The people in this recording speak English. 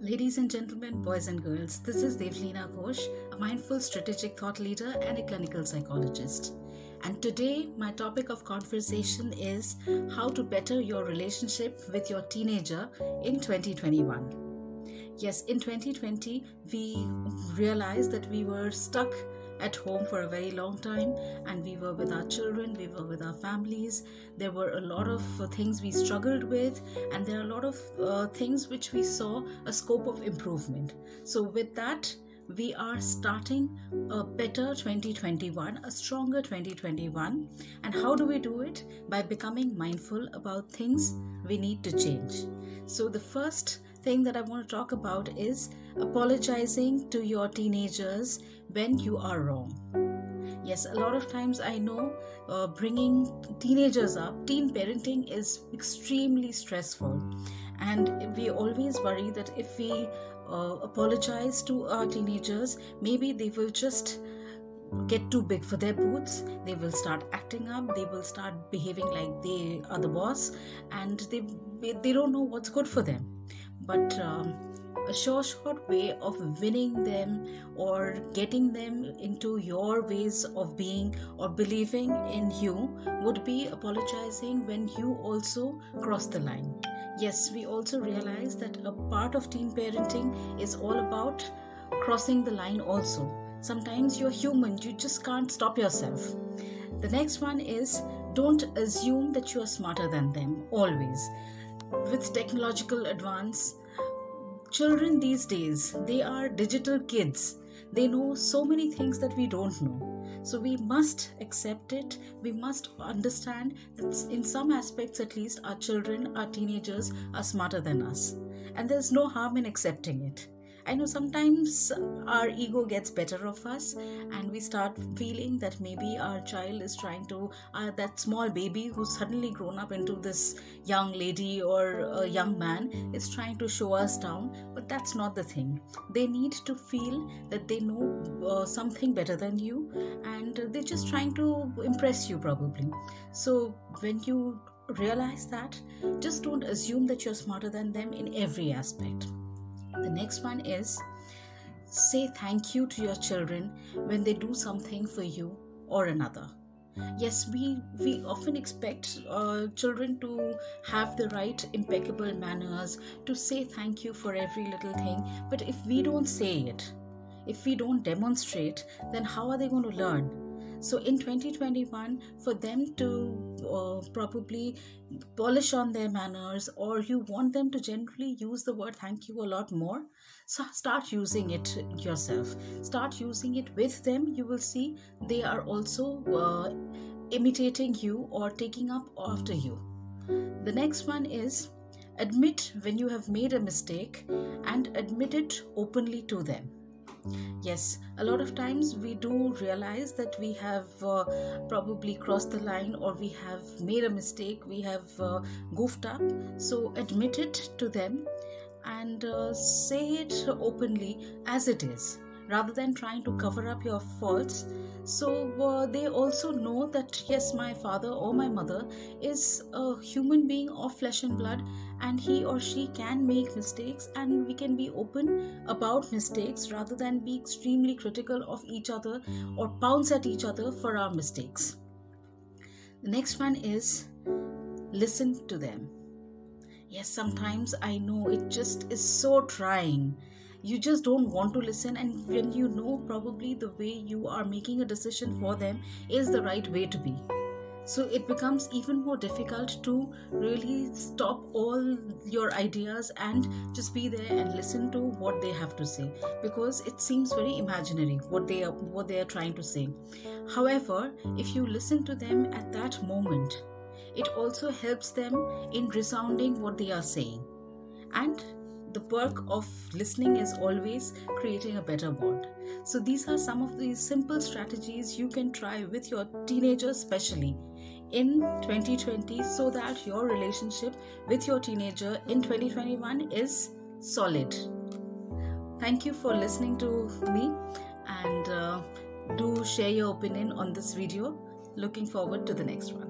Ladies and gentlemen, boys and girls, this is Devleena Ghosh, a mindful strategic thought leader and a clinical psychologist. And today, my topic of conversation is how to better your relationship with your teenager in 2021. Yes, in 2020, we realized that we were stuck at home for a very long time, and we were with our children, we were with our families. There were a lot of things we struggled with, and there are a lot of things which we saw a scope of improvement. So with that, we are starting a better 2021, a stronger 2021. And how do we do it? By becoming mindful about things we need to change. So the first thing that I want to talk about is apologizing to your teenagers when you are wrong. Yes, a lot of times I know bringing teenagers up, teen parenting is extremely stressful, and we always worry that if we apologize to our teenagers, maybe they will just get too big for their boots, they will start acting up, they will start behaving like they are the boss, and they don't know what's good for them. But a short way of winning them or getting them into your ways of being or believing in you would be apologizing when you also cross the line. Yes, we also realize that a part of teen parenting is all about crossing the line also. Sometimes you're human, you just can't stop yourself. The next one is don't assume that you are smarter than them, always. With technological advance, children these days, they are digital kids. They know so many things that we don't know. So we must accept it. We must understand that in some aspects at least, our children, our teenagers are smarter than us. And there's no harm in accepting it. I know sometimes our ego gets better of us and we start feeling that maybe our child is trying to, that small baby who's suddenly grown up into this young lady or a young man is trying to show us down, but that's not the thing. They need to feel that they know something better than you, and they're just trying to impress you probably. So when you realize that, just don't assume that you're smarter than them in every aspect. The next one is say thank you to your children when they do something for you or another. Yes, we often expect children to have the right impeccable manners, to say thank you for every little thing. But if we don't say it, if we don't demonstrate, then how are they going to learn? So in 2021, for them to probably polish on their manners, or you want them to generally use the word thank you a lot more, so start using it yourself. Start using it with them. You will see they are also imitating you or taking up after you. The next one is admit when you have made a mistake and admit it openly to them. Yes, a lot of times we do realize that we have probably crossed the line, or we have made a mistake, we have goofed up. So admit it to them and say it openly as it is, rather than trying to cover up your faults. So they also know that yes, my father or my mother is a human being of flesh and blood, and he or she can make mistakes, and we can be open about mistakes rather than be extremely critical of each other or pounce at each other for our mistakes. The next one is listen to them. Yes, sometimes I know it just is so trying. You just don't want to listen, and when you know probably the way you are making a decision for them is the right way to be, so it becomes even more difficult to really stop all your ideas and just be there and listen to what they have to say, because it seems very imaginary what they are trying to say. However, if you listen to them at that moment, it also helps them in resounding what they are saying. And the perk of listening is always creating a better bond. So these are some of the simple strategies you can try with your teenagers, especially in 2020, so that your relationship with your teenager in 2021 is solid. Thank you for listening to me, and do share your opinion on this video. Looking forward to the next one.